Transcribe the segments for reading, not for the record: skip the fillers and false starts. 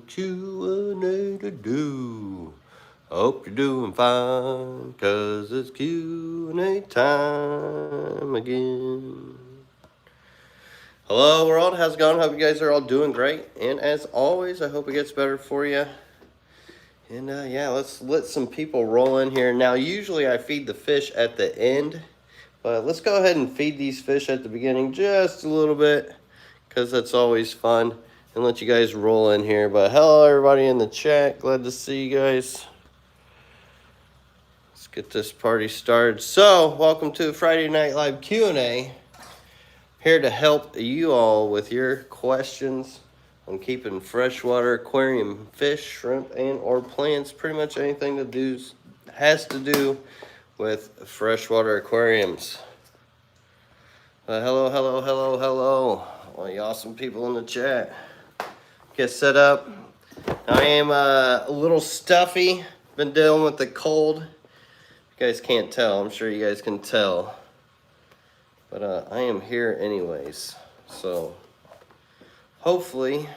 Q&A to do. Hope you're doing fine, cause it's Q&A time again. Hello world, how's it going? Hope you guys are all doing great. And as always, I hope it gets better for you. And yeah, let's let some people roll in here. Now, usually I feed the fish at the end, but let's go ahead and feed these fish at the beginning just a little bit, because that's always fun, and let you guys roll in here. But hello everybody in the chat, glad to see you guys. Let's get this party started. So, welcome to Friday Night Live Q&A. Here to help you all with your questions on keeping freshwater aquarium fish, shrimp, and or plants. Pretty much anything that has to do with freshwater aquariums. Hello. All you awesome people in the chat. Get set up. I am a little stuffy. Been dealing with the cold. You guys can't tell. I'm sure you guys can tell. But I am here anyways. So hopefully you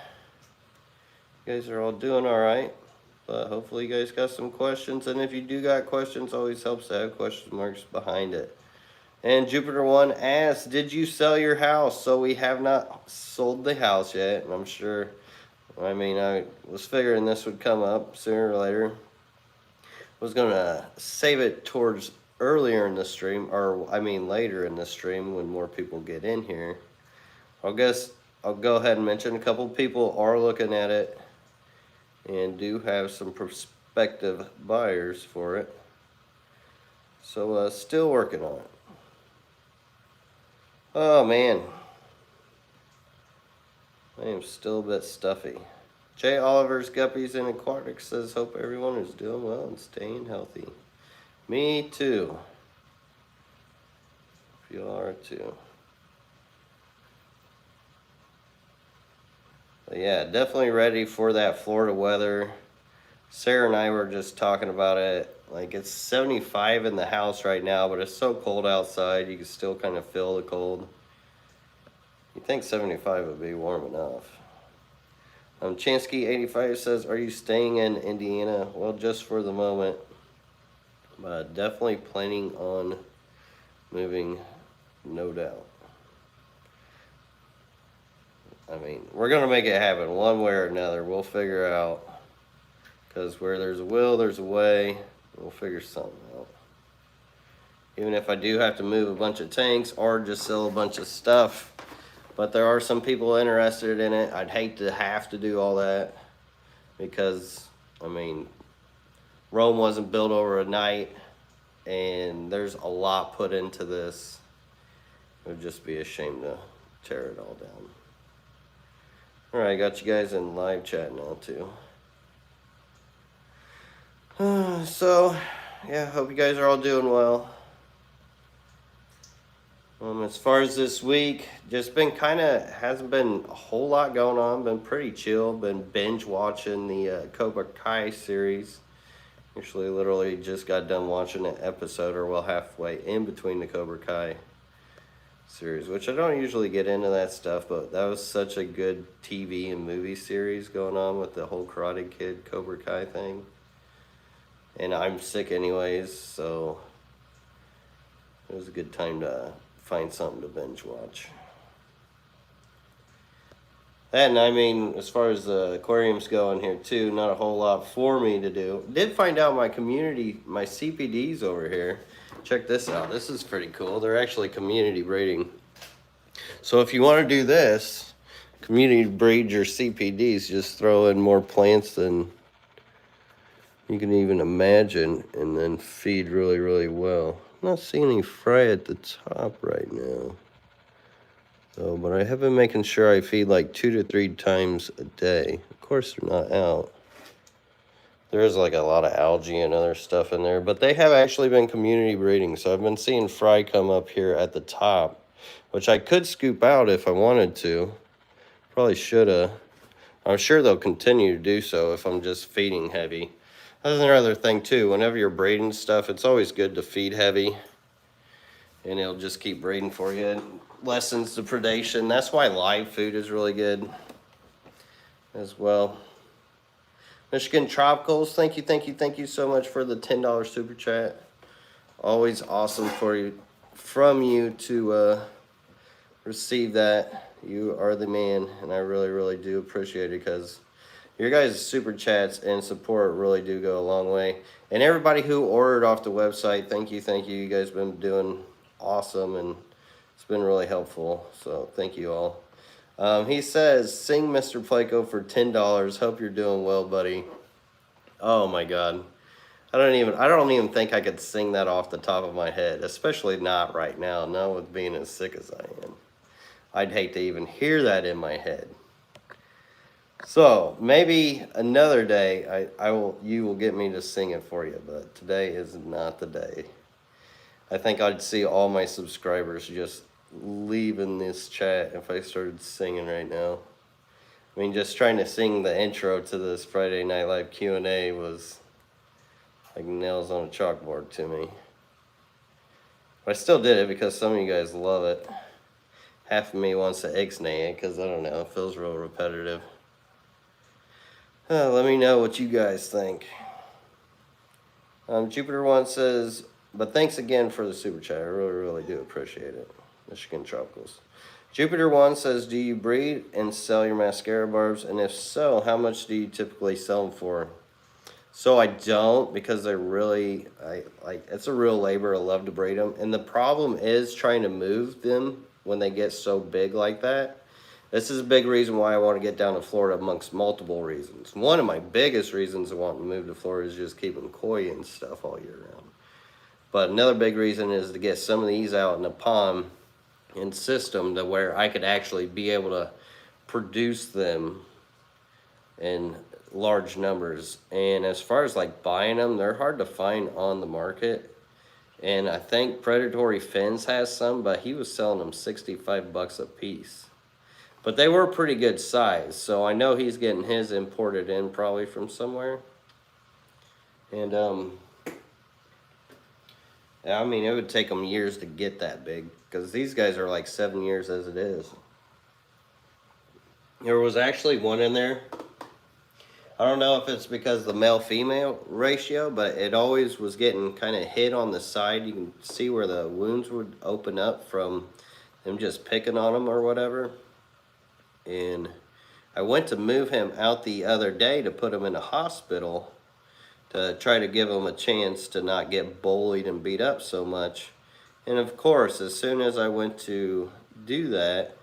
guys are all doing all right. But hopefully you guys got some questions. And if you do got questions, always helps to have question marks behind it. And Jupiter1 asks, did you sell your house? So we have not sold the house yet. And I'm sure, I was figuring this would come up sooner or later. I was going to save it towards earlier in the stream, later in the stream when more people get in here. I'll go ahead and mention a couple people are looking at it and do have some prospective buyers for it. So still working on it. Oh man, I am still a bit stuffy. Jay Oliver's Guppies and Aquatics says, hope everyone is doing well and staying healthy. Me too. If you are too. But yeah, definitely ready for that Florida weather. Sarah and I were just talking about it. Like, it's 75 in the house right now, but it's so cold outside, you can still kind of feel the cold. You'd think 75 would be warm enough. Chansky85 says, are you staying in Indiana? Well, just for the moment. But definitely planning on moving, no doubt. We're going to make it happen one way or another. We'll figure out. Because where there's a will, there's a way. We'll figure something out. Even if I do have to move a bunch of tanks or just sell a bunch of stuff. But there are some people interested in it. I'd hate to have to do all that. Because, Rome wasn't built over a night. And there's a lot put into this. It would just be a shame to tear it all down. Alright, got you guys in live chat now too. So, yeah, hope you guys are all doing well. As far as this week, just been hasn't been a whole lot going on. Been pretty chill. Been binge watching the Cobra Kai series. Actually, literally just got done watching an episode, or well, halfway in between the Cobra Kai series, which I don't usually get into that stuff, but that was such a good TV and movie series going on with the whole Karate Kid Cobra Kai thing. And I'm sick anyways, so it was a good time to find something to binge watch. And as far as the aquariums go in here too, not a whole lot for me to do. Did find out my CPDs over here. Check this out. This is pretty cool. They're actually community breeding. So if you want to do this, community breed your CPDs, just throw in more plants than you can even imagine, and then feed really, really well. I'm not seeing any fry at the top right now. So, but I have been making sure I feed like 2 to 3 times a day. Of course, they're not out. There's like a lot of algae and other stuff in there, but they have actually been community breeding. So I've been seeing fry come up here at the top, which I could scoop out if I wanted to. Probably shoulda. I'm sure they'll continue to do so if I'm just feeding heavy. That's another thing too. Whenever you're breeding stuff, it's always good to feed heavy, and it'll just keep breeding for you. It lessens the predation. That's why live food is really good as well. Michigan Tropicals, thank you so much for the $10 super chat. Always awesome from you to receive that. You are the man, and I really do appreciate it, because your guys' super chats and support really do go a long way. And everybody who ordered off the website, thank you. You guys have been doing awesome, and it's been really helpful. So thank you all. He says, sing Mr. Placo for $10. Hope you're doing well, buddy. Oh my God. I don't even think I could sing that off the top of my head, especially not right now, not with being as sick as I am. I'd hate to even hear that in my head. So maybe another day you will get me to sing it for you, but today is not the day. I think I'd see all my subscribers just leaving this chat if I started singing right now. I mean, just trying to sing the intro to this Friday Night Live Q&A was like nails on a chalkboard to me. But I still did it because some of you guys love it. Half of me wants to ixnay it because, I don't know, it feels real repetitive. Let me know what you guys think. Jupiter One says, but thanks again for the super chat. I really do appreciate it. Michigan Tropicals. Jupiter One says, do you breed and sell your mascara barbs? And if so, how much do you typically sell them for? So I don't, because they're really, it's a real labor. I love to breed them. And the problem is trying to move them when they get so big like that. This is a big reason why I want to get down to Florida, amongst multiple reasons. One of my biggest reasons I want to move to Florida is just keep them koi and stuff all year round. But another big reason is to get some of these out in the pond and system to where I could actually be able to produce them in large numbers. And as far as like buying them, they're hard to find on the market. And I think Predatory Fins has some, but he was selling them $65 a piece. But they were pretty good size, so I know he's getting his imported in probably from somewhere. And I mean, it would take them years to get that big, because these guys are like 7 years as it is. There was actually one in there. I don't know if it's because of the male-female ratio, but it always was getting kind of hit on the side. You can see where the wounds would open up from them just picking on them or whatever. And I went to move him out the other day to put him in a hospital to try to give him a chance to not get bullied and beat up so much. And of course, as soon as I went to do that,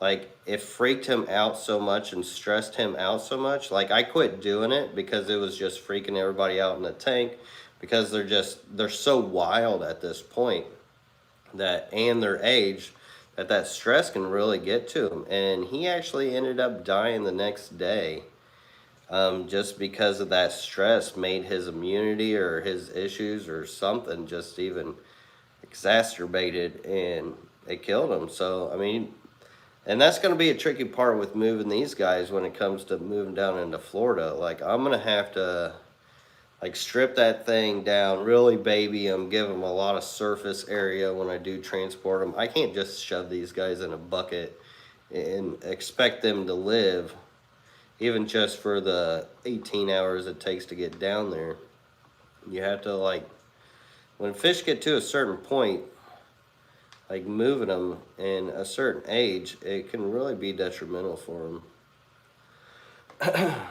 like, it freaked him out so much and stressed him out so much. Like, I quit doing it because it was just freaking everybody out in the tank, because they're so wild at this point that, and their age, that stress can really get to him. And he actually ended up dying the next day, just because of that stress made his immunity or his issues or something just even exacerbated, and it killed him. So, I mean, and that's going to be a tricky part with moving these guys when it comes to moving down into Florida. Like, I'm going to have to, like, strip that thing down, really baby them, give them a lot of surface area when I do transport them. I can't just shove these guys in a bucket and expect them to live, even just for the 18 hours it takes to get down there. You have to, like, when fish get to a certain point, like moving them in a certain age, it can really be detrimental for them.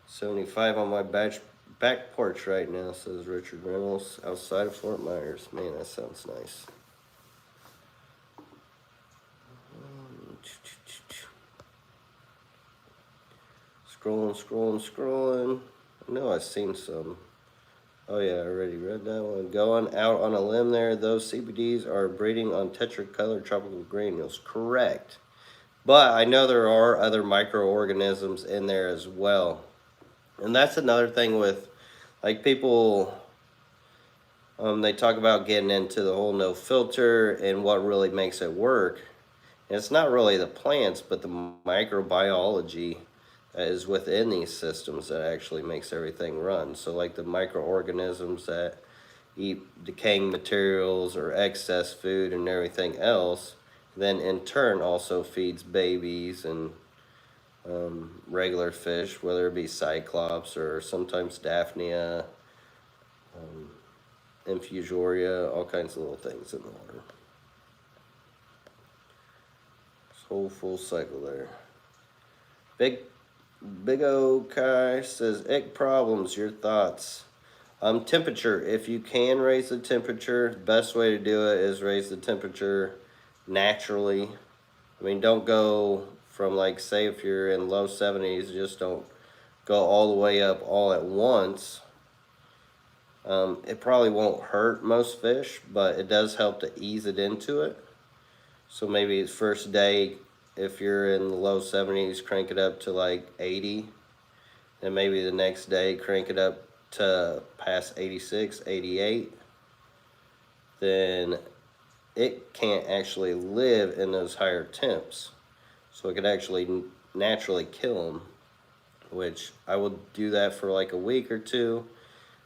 75 on my back porch right now, says Richard Reynolds, outside of Fort Myers. Man, that sounds nice. Scrolling. I know I've seen some. Oh yeah, I already read that one. Going out on a limb there, those CBDs are breeding on tetracolored tropical granules. Correct. But I know there are other microorganisms in there as well. And that's another thing with, like, people, they talk about getting into the whole no filter and what really makes it work. And it's not really the plants, but the microbiology that is within these systems that actually makes everything run. So, like, the microorganisms that eat decaying materials or excess food and everything else, then in turn also feeds babies and regular fish, whether it be cyclops or sometimes daphnia, infusoria, all kinds of little things in the water. This whole full cycle there. Big O Kai says, egg problems, your thoughts? Temperature. If you can raise the temperature, the best way to do it is raise the temperature naturally. I mean, don't go from, like, say if you're in low 70s, just don't go all the way up all at once. It probably won't hurt most fish, but it does help to ease it into it. So maybe the first day, if you're in the low 70s, crank it up to like 80. And maybe the next day, crank it up to past 86, 88. Then it can't actually live in those higher temps. So it could actually naturally kill them, which I would do that for like a week or two.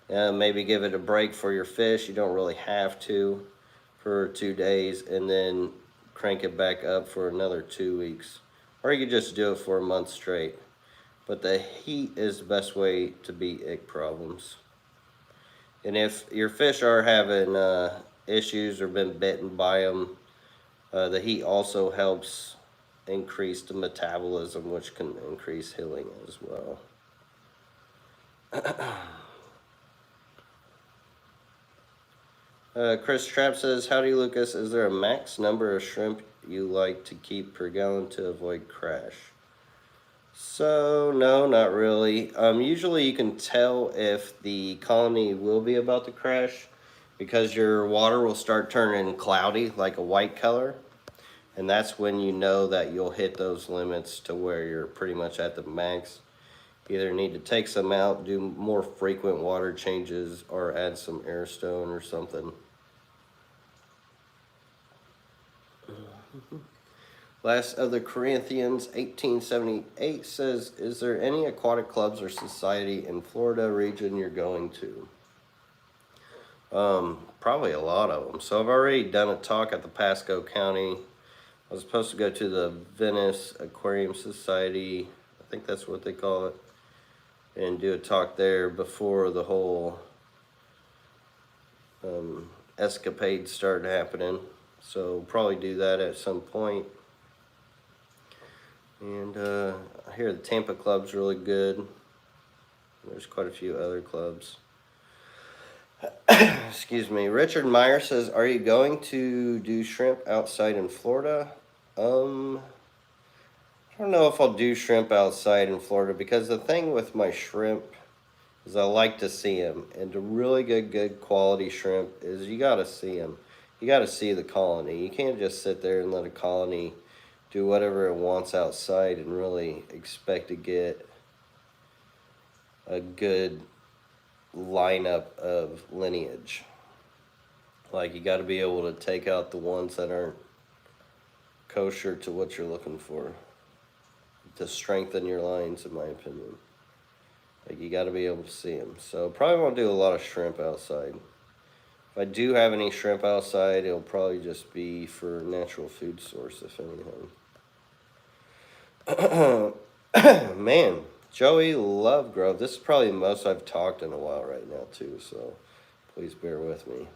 Maybe give it a break for your fish. You don't really have to for 2 days, and then crank it back up for another 2 weeks. Or you could just do it for a month straight. But the heat is the best way to beat egg problems. And if your fish are having issues or been bitten by them, the heat also helps increase the metabolism, which can increase healing as well. Chris Trapp says, howdy Lucas, is there a max number of shrimp you like to keep per gallon to avoid crash? So, no, not really. Usually you can tell if the colony will be about to crash because your water will start turning cloudy, like a white color. And that's when you know that you'll hit those limits to where you're pretty much at the max. You either need to take some out, do more frequent water changes, or add some air stone or something. Last of the Corinthians, 1878 says, is there any aquatic clubs or society in Florida region you're going to? Probably a lot of them. So I've already done a talk at the Pasco County. I was supposed to go to the Venice Aquarium Society, I think that's what they call it, and do a talk there before the whole escapade started happening. So probably do that at some point. And I hear the Tampa Club's really good. There's quite a few other clubs. Excuse me. Richard Meyer says, are you going to do shrimp outside in Florida? I don't know if I'll do shrimp outside in Florida, because the thing with my shrimp is I like to see them. And to really get good quality shrimp is you got to see them. You got to see the colony. You can't just sit there and let a colony do whatever it wants outside and really expect to get a good lineup of lineage. Like, you got to be able to take out the ones that aren't kosher to what you're looking for to strengthen your lines, in my opinion. Like, you got to be able to see them. So probably won't do a lot of shrimp outside. If I do have any shrimp outside, it'll probably just be for natural food source, if anything. Man, Joey Lovegrove. This is probably the most I've talked in a while right now, too, so please bear with me.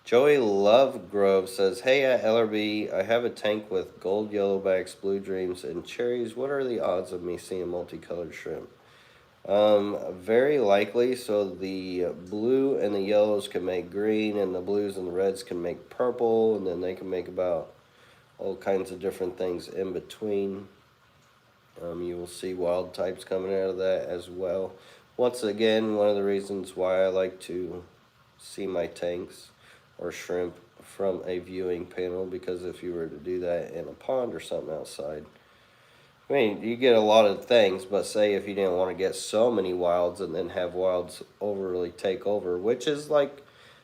Joey Lovegrove says, hey, at LRB, I have a tank with gold yellowbacks, blue dreams, and cherries. What are the odds of me seeing multicolored shrimp? Very likely. So the blue and the yellows can make green, and the blues and the reds can make purple, and then they can make about all kinds of different things in between. You will see wild types coming out of that as well. Once again, one of the reasons why I like to see my tanks or shrimp from a viewing panel, because if you were to do that in a pond or something outside, I mean, you get a lot of things, but say if you didn't want to get so many wilds and then have wilds overly take over, which is like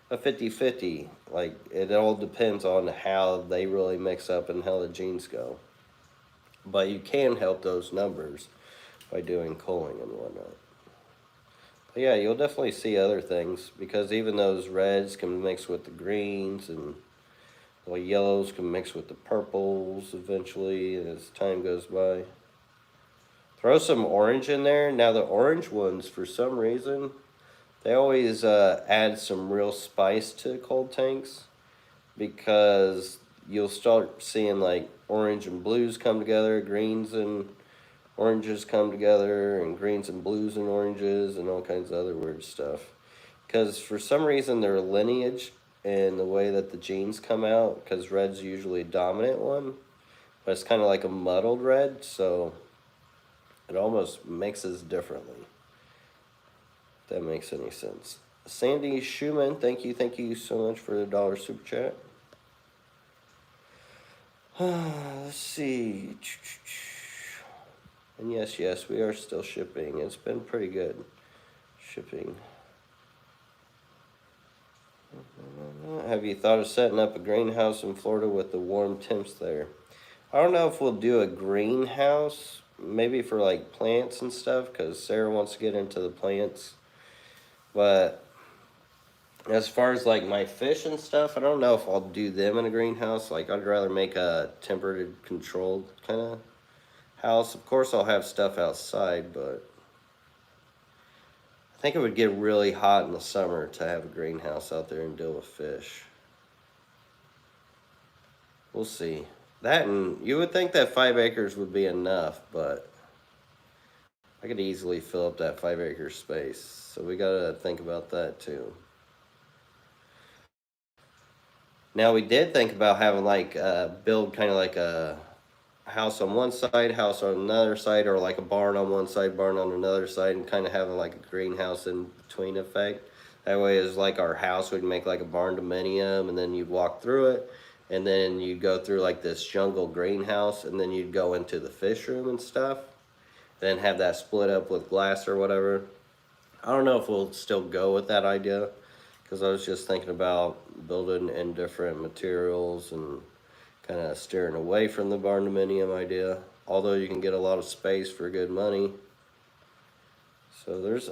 a 50-50. Like, it all depends on how they really mix up and how the genes go. But you can help those numbers by doing culling and whatnot. But yeah, you'll definitely see other things, because even those reds can mix with the greens, and the yellows can mix with the purples eventually as time goes by. Throw some orange in there. Now the orange ones, for some reason, they always add some real spice to cold tanks, because you'll start seeing like orange and blues come together, greens and oranges come together, and greens and blues and oranges, and all kinds of other weird stuff. Because for some reason their lineage and the way that the genes come out, because red's usually a dominant one, but it's kind of like a muddled red, so it almost mixes differently. If that makes any sense. Sandy Schumann, thank you so much for the $1 super chat. Let's see. And yes, we are still shipping. It's been pretty good shipping. Have you thought of setting up a greenhouse in Florida with the warm temps there? I don't know if we'll do a greenhouse, maybe for like plants and stuff, because Sarah wants to get into the plants. But as far as like my fish and stuff, I don't know if I'll do them in a greenhouse. Like, I'd rather make a tempered, controlled kind of house. Of course, I'll have stuff outside, but I think it would get really hot in the summer to have a greenhouse out there and deal with fish. We'll see. That, and you would think that 5 acres would be enough, but I could easily fill up that 5 acre space. So we gotta think about that too. Now, we did think about having like build kind of like a house on one side, house on another side, or like a barn on one side, barn on another side, and kind of having like a greenhouse in between effect. That way, is like our house would make like a barn dominium, and then you'd walk through it, and then you'd go through like this jungle greenhouse, and then you'd go into the fish room and stuff, then have that split up with glass or whatever. I don't know if we'll still go with that idea, because I was just thinking about building in different materials and kind of steering away from the barn dominium idea, although you can get a lot of space for good money. So there's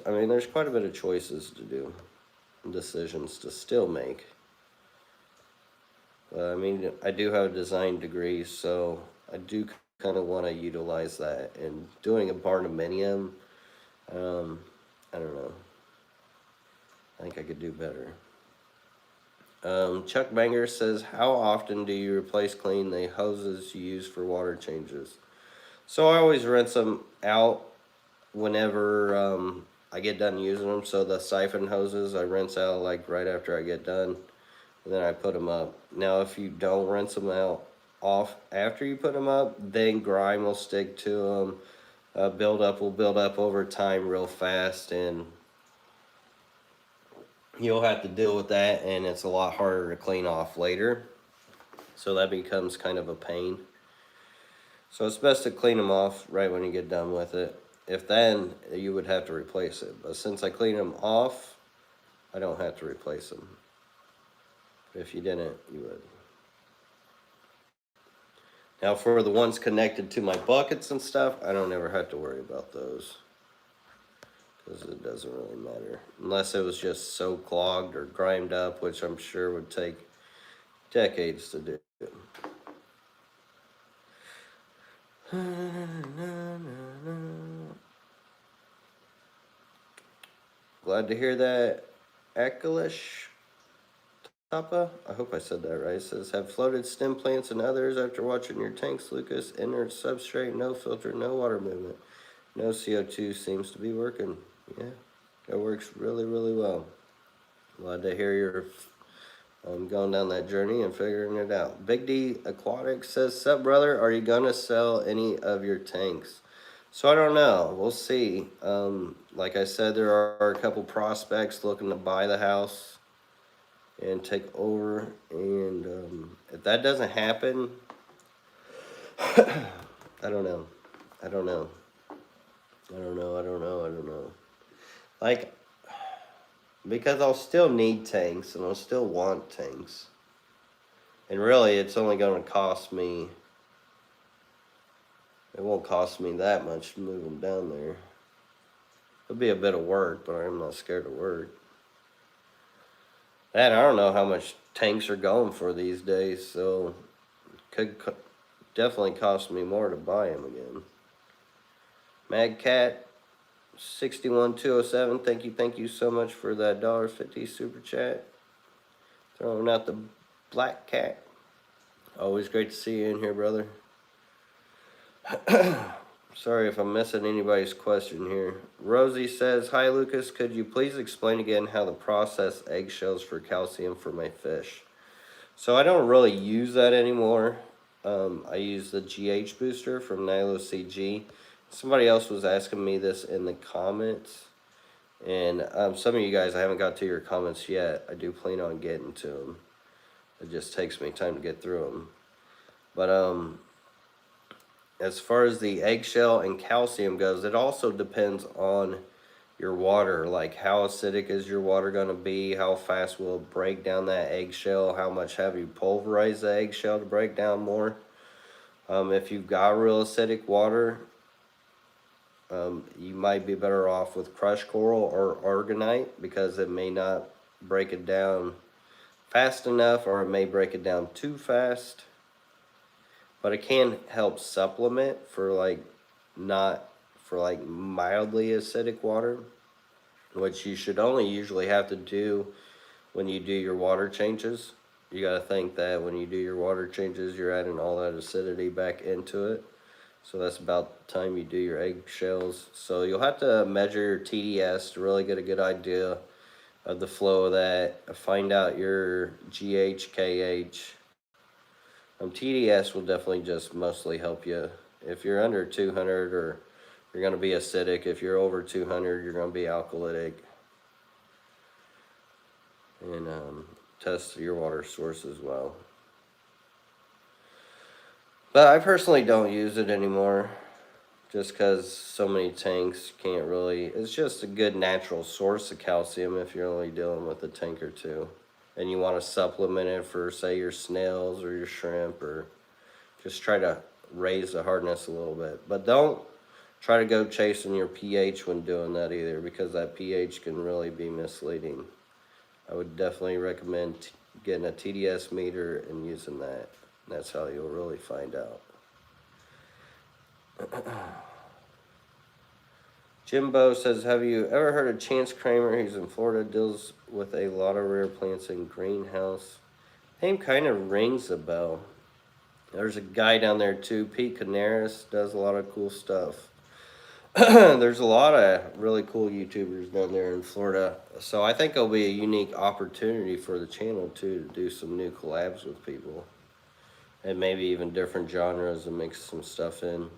quite a bit of choices to do, decisions to still make. But I mean, I do have a design degree, so I do kind of want to utilize that. And doing a barn dominium, I don't know. I think I could do better. Chuck Banger says, how often do you replace, clean the hoses you use for water changes? So I always rinse them out whenever I get done using them. So the siphon hoses I rinse out like right after I get done, and then I put them up. Now if you don't rinse them out off after you put them up, then grime will stick to them. Buildup will build up over time real fast, and you'll have to deal with that, and it's a lot harder to clean off later. So that becomes kind of a pain. So it's best to clean them off right when you get done with it. If then, you would have to replace it. But since I clean them off, I don't have to replace them. But if you didn't, you would. Now for the ones connected to my buckets and stuff, I don't ever have to worry about those, because it doesn't really matter. Unless it was just so clogged or grimed up, which I'm sure would take decades to do. Glad to hear that. Akalish Tapa, I hope I said that right. It says, have floated stem plants and others after watching your tanks, Lucas. Inert substrate, no filter, no water movement. No CO2 seems to be working. Yeah, that works really, really well. Glad to hear you're going down that journey and figuring it out. Big D Aquatics says, sup brother, are you gonna sell any of your tanks? So I don't know, we'll see. Like I said, there are a couple prospects looking to buy the house and take over, and if that doesn't happen, I don't know. Like, because I'll still need tanks, and I'll still want tanks. And really, it's only going to cost me, it won't cost me that much to move them down there. It'll be a bit of work, but I'm not scared of work. And I don't know how much tanks are going for these days, so it could definitely cost me more to buy them again. Mad Cat 61207, thank you so much for that $1.50 super chat. Throwing out the black cat. Always great to see you in here, brother. Sorry if I'm missing anybody's question here. Rosie says, hi Lucas, could you please explain again how to process eggshells for calcium for my fish? So I don't really use that anymore. I use the GH booster from Nilo CG. Somebody else was asking me this in the comments. And some of you guys, I haven't got to your comments yet. I do plan on getting to them. It just takes me time to get through them. But as far as the eggshell and calcium goes, it also depends on your water. Like how acidic is your water going to be? How fast will it break down that eggshell? How much have you pulverized the eggshell to break down more? If you've got real acidic water, you might be better off with crushed coral or argonite because it may not break it down fast enough, or it may break it down too fast. But it can help supplement for like mildly acidic water, which you should only usually have to do when you do your water changes. You got to think that when you do your water changes, you're adding all that acidity back into it. So that's about the time you do your eggshells. So you'll have to measure your TDS to really get a good idea of the flow of that. Find out your GH/KH. TDS will definitely just mostly help you. If you're under 200, or you're going to be acidic. If you're over 200, you're going to be alkalytic. And test your water source as well. But I personally don't use it anymore, just because so many tanks can't really. It's just a good natural source of calcium if you're only dealing with a tank or two, and you want to supplement it for, say, your snails or your shrimp, or just try to raise the hardness a little bit. But don't try to go chasing your pH when doing that either, because that pH can really be misleading. I would definitely recommend getting a TDS meter and using that. That's how you'll really find out. Jimbo says, have you ever heard of Chance Kramer? He's in Florida, deals with a lot of rare plants in greenhouse. Name kind of rings a bell. There's a guy down there too, Pete Canaris, does a lot of cool stuff. There's a lot of really cool YouTubers down there in Florida. So I think it'll be a unique opportunity for the channel too, to do some new collabs with people. And maybe even different genres and mix some stuff in.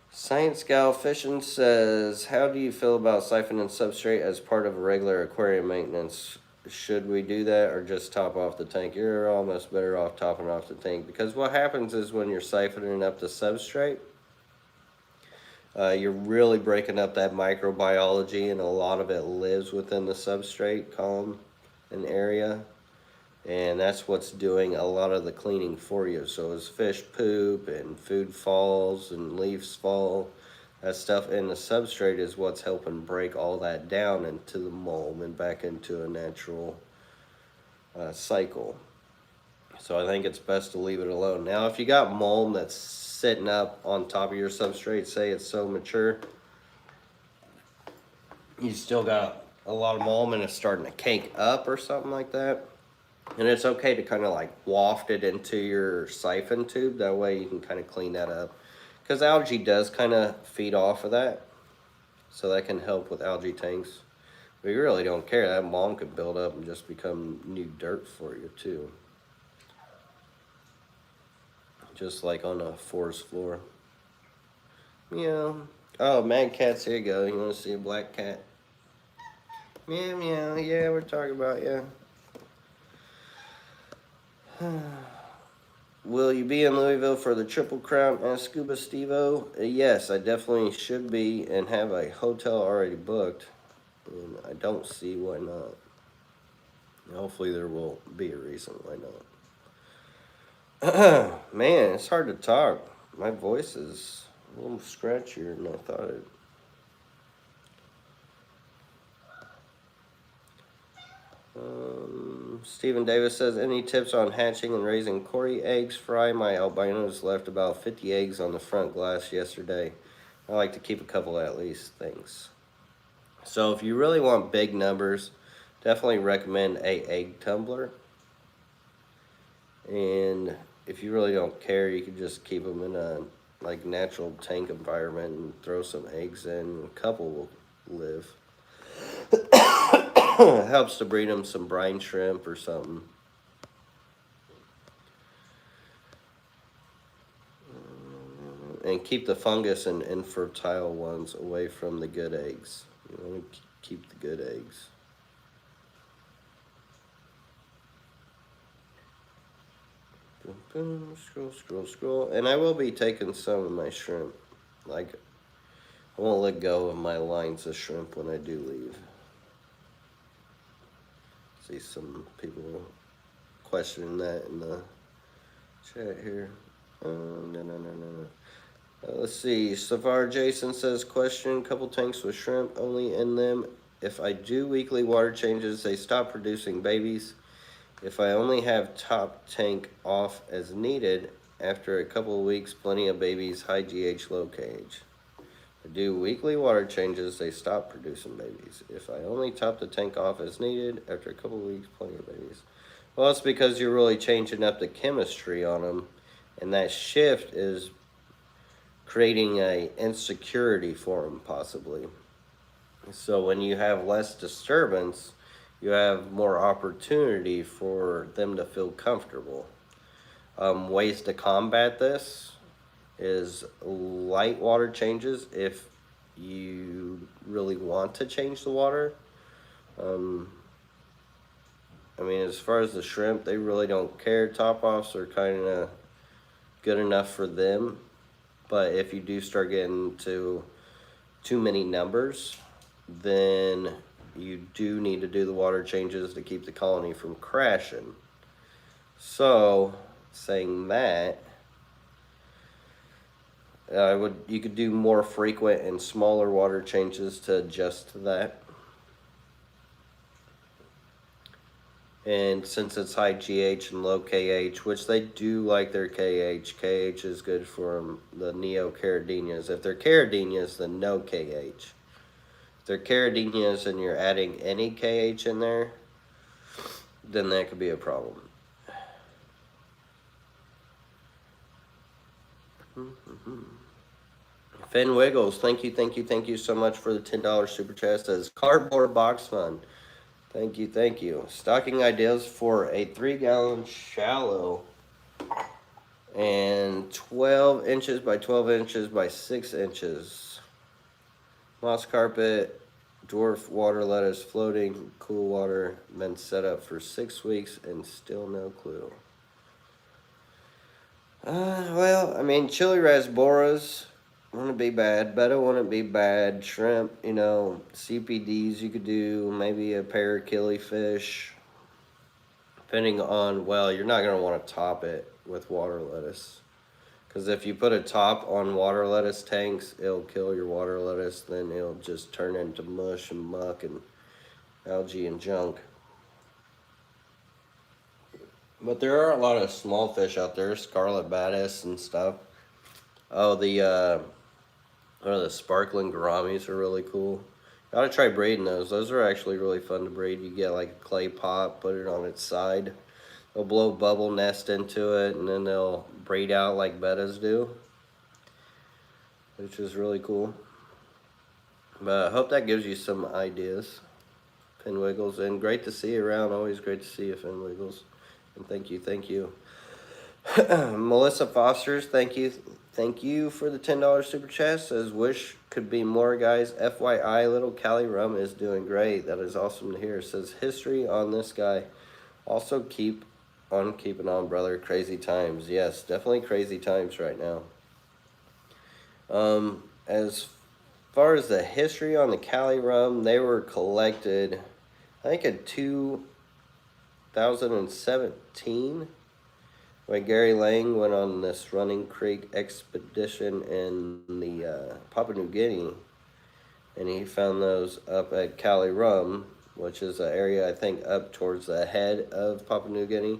Science Gal Fishing says, how do you feel about siphoning substrate as part of a regular aquarium maintenance? Should we do that or just top off the tank? You're almost better off topping off the tank, because what happens is when you're siphoning up the substrate, you're really breaking up that microbiology, and a lot of it lives within the substrate column and area. And that's what's doing a lot of the cleaning for you. So as fish poop and food falls and leaves fall, that stuff in the substrate is what's helping break all that down into the mold and back into a natural cycle. So I think it's best to leave it alone. Now, if you got mold that's sitting up on top of your substrate, say it's so mature, you still got a lot of mold and it's starting to cake up or something like that, and it's okay to kind of like waft it into your siphon tube. That way you can kind of clean that up, because algae does kind of feed off of that, so that can help with algae tanks. But you really don't care. That mold could build up and just become new dirt for you too, just like on a forest floor. Yeah. Oh, mad cats, here you go. You want to see a black cat? Meow meow. Yeah, we're talking about you. Will you be in Louisville for the Triple Crown and Scuba Stevo? Yes, I definitely should be, and have a hotel already booked. And I don't see why not. Hopefully there will be a reason why not. Man, it's hard to talk. My voice is a little scratchier than I thought it. Stephen Davis says, any tips on hatching and raising Cory eggs? Fry, my albinos left about 50 eggs on the front glass yesterday. I like to keep a couple at least, thanks. So if you really want big numbers, definitely recommend a egg tumbler. And if you really don't care, you can just keep them in a like natural tank environment and throw some eggs in. A couple will live. It helps to breed them some brine shrimp or something. And keep the fungus and infertile ones away from the good eggs. You want to keep the good eggs. Boom, boom, scroll, scroll, scroll. And I will be taking some of my shrimp. Like, I won't let go of my lines of shrimp when I do leave. See some people questioning that in the chat here. No. Let's see. Savar Jason says, question, couple tanks with shrimp only in them. If I do weekly water changes, they stop producing babies. If I only have top tank off as needed, after a couple of weeks, plenty of babies, high GH, low KH. I do weekly water changes, they stop producing babies. If I only top the tank off as needed, after a couple of weeks, plenty of babies. Well, it's because you're really changing up the chemistry on them, and that shift is creating a insecurity for them, possibly. So when you have less disturbance, you have more opportunity for them to feel comfortable. Ways to combat this is light water changes if you really want to change the water. I mean, as far as the shrimp, they really don't care. Top-offs are kind of good enough for them. But if you do start getting to too many numbers, then you do need to do the water changes to keep the colony from crashing. So, saying that, you could do more frequent and smaller water changes to adjust to that. And since it's high GH and low KH, which they do like their KH, KH is good for the Neocaridinas. If they're Caridinas, then no KH. If they're Caridinas and you're adding any KH in there, then that could be a problem. Finn Wiggles, thank you so much for the $10 super chat. Says cardboard box fun. Thank you. Stocking ideas for a 3-gallon shallow and 12 inches by 12 inches by 6 inches. Moss carpet, dwarf water lettuce, floating, cool water, been set up for 6 weeks and still no clue. Well, I mean, chili rasboras wouldn't be bad. Betta wouldn't be bad. Shrimp, you know, CPDs you could do. Maybe a pair of killifish. Depending on, well, you're not going to want to top it with water lettuce. Because if you put a top on water lettuce tanks, it'll kill your water lettuce. Then it'll just turn into mush and muck and algae and junk. But there are a lot of small fish out there. Scarlet batis and stuff. Oh, the sparkling gouramis are really cool. Gotta try breeding those. Those are actually really fun to breed. You get like a clay pot, put it on its side. They'll blow bubble nest into it, and then they'll breed out like bettas do, which is really cool. But I hope that gives you some ideas, Finn Wiggles. And great to see you around. Always great to see you, Finn Wiggles. And thank you. Melissa Foster's, thank you for the $10 super chat. Says, wish could be more, guys. FYI, little Cali Rum is doing great. That is awesome to hear. Says, history on this guy. Also keep on keeping on, brother. Crazy times. Yes, definitely crazy times right now. As far as the history on the Cali Rum, they were collected, I think in 2017. When Gary Lang went on this Running Creek expedition in the Papua New Guinea, and he found those up at Cali Rum, which is an area I think up towards the head of Papua New Guinea.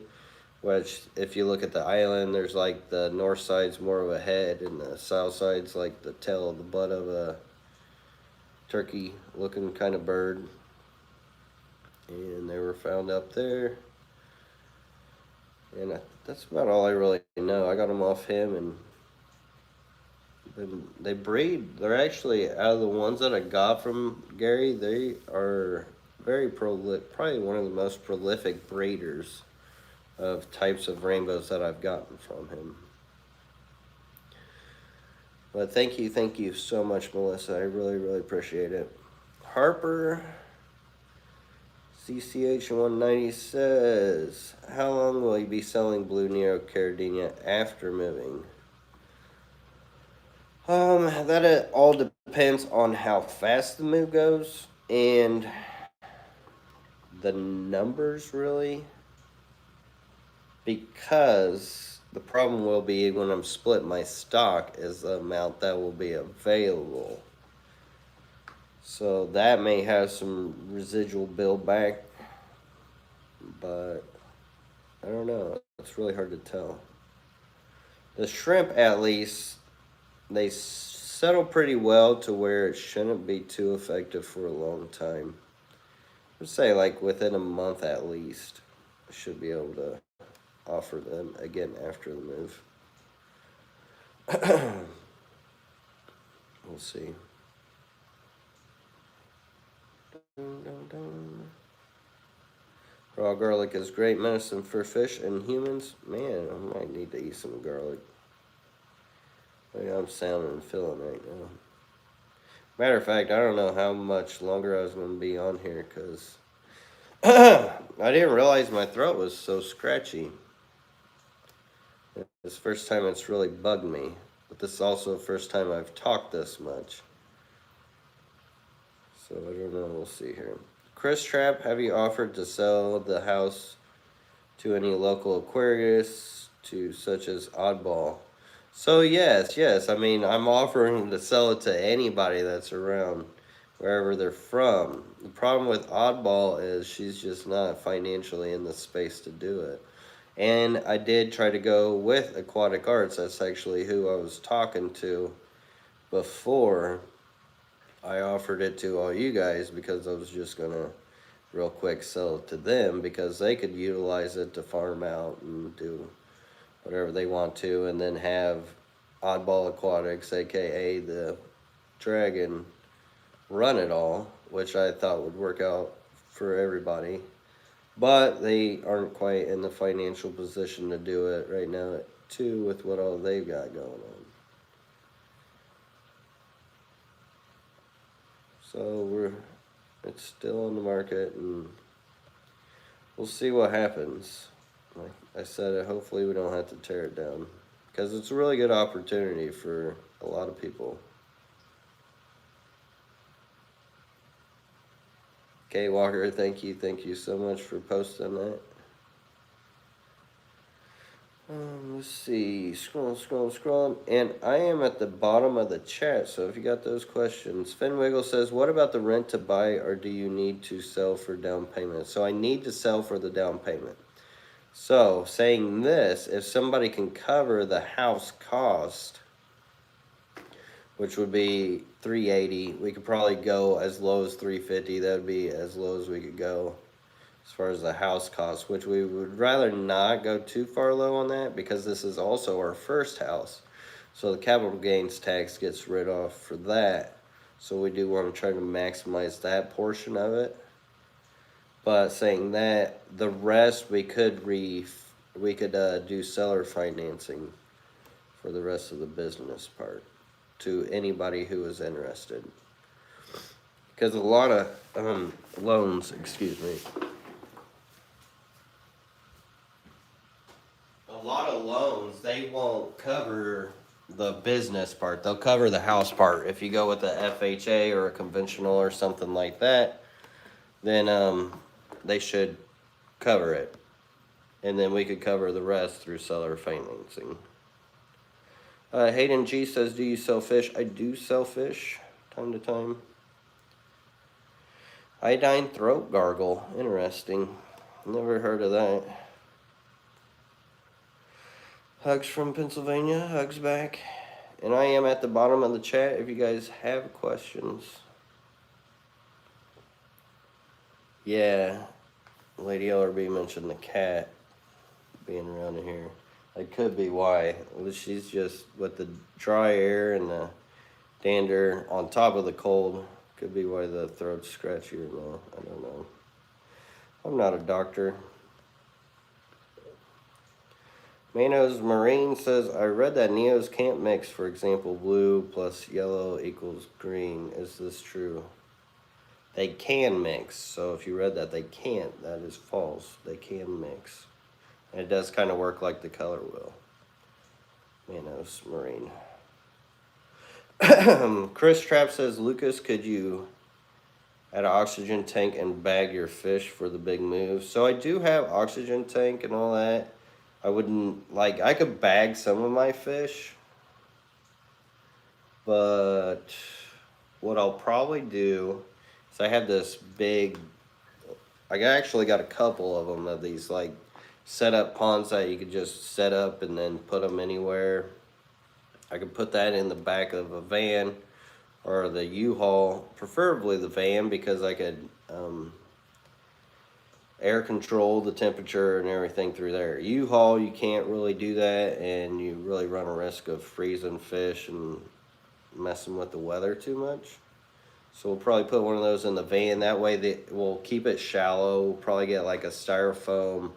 Which, if you look at the island, there's like the north side's more of a head, and the south side's like the tail of the butt of a turkey-looking kind of bird. And they were found up there. And that's about all I really know. I got them off him, and they breed. They're actually, out of the ones that I got from Gary, they are very prolific, probably one of the most prolific breeders of types of rainbows that I've gotten from him. But thank you so much, Melissa. I really, really appreciate it. Harper CCH190 says, how long will you be selling blue Neocaridina after moving? That all depends on how fast the move goes and the numbers, really. Because the problem will be when I'm splitting my stock is the amount that will be available. So that may have some residual build back, but I don't know. It's really hard to tell. The shrimp, at least, they settle pretty well to where it shouldn't be too effective for a long time. I'd say like within a month at least, I should be able to offer them again after the move. We'll see. Raw garlic is great medicine for fish and humans. Man, I might need to eat some garlic. I'm sounding and feeling right now. Matter of fact, I don't know how much longer I was going to be on here because I didn't realize my throat was so scratchy. It's the first time it's really bugged me, but this is also the first time I've talked this much. So I don't know, we'll see here. Chris Trapp, have you offered to sell the house to any local aquarius, to such as Oddball? So yes, I mean, I'm offering to sell it to anybody that's around, wherever they're from. The problem with Oddball is she's just not financially in the space to do it. And I did try to go with Aquatic Arts. That's actually who I was talking to before I offered it to all you guys, because I was just going to real quick sell it to them because they could utilize it to farm out and do whatever they want to, and then have Oddball Aquatics, aka the Dragon, run it all, which I thought would work out for everybody. But they aren't quite in the financial position to do it right now, too, with what all they've got going on. So it's still on the market, and we'll see what happens. Like I said, hopefully we don't have to tear it down, because it's a really good opportunity for a lot of people. Kay Walker, thank you so much for posting that. Let's see, scroll, and I am at the bottom of the chat, so if you got those questions. Finn Wiggle says, what about the rent to buy, or do you need to sell for down payment? So I need to sell for the down payment. So, saying this, if somebody can cover the house cost, which would be $380, we could probably go as low as $350. That would be as low as we could go as far as the house cost, which we would rather not go too far low on that, because this is also our first house. So the capital gains tax gets rid off for that. So we do want to try to maximize that portion of it. But saying that, the rest we could do seller financing for the rest of the business part to anybody who is interested. Because a lot of loans, a lot of loans, they won't cover the business part. They'll cover the house part. If you go with a FHA or a conventional or something like that, then they should cover it. And then we could cover the rest through seller financing. Hayden G says, do you sell fish? I do sell fish, time to time. Iodine throat gargle. Interesting. Never heard of that. Hugs from Pennsylvania. Hugs back. And I am at the bottom of the chat if you guys have questions. Yeah. Lady LRB mentioned the cat being around in here. That could be why. She's just with the dry air and the dander on top of the cold. Could be why the throat's scratchy or no. I don't know. I'm not a doctor. Manos Marine says, I read that Neos can't mix. For example, blue plus yellow equals green. Is this true? They can mix. So if you read that they can't, that is false. They can mix. And it does kind of work like the color will. Manos Marine. Chris Trapp says, Lucas, could you add an oxygen tank and bag your fish for the big move? So I do have oxygen tank and all that. I wouldn't, like, I could bag some of my fish. But what I'll probably do is I have this big, I actually got a couple of them of these, like, set up ponds that you could just set up and then put them anywhere. I could put that in the back of a van or the U-Haul, preferably the van, because I could air control the temperature and everything through there. U-Haul, you can't really do that, and you really run a risk of freezing fish and messing with the weather too much. So we'll probably put one of those in the van. That way we'll keep it shallow. We'll probably get like a styrofoam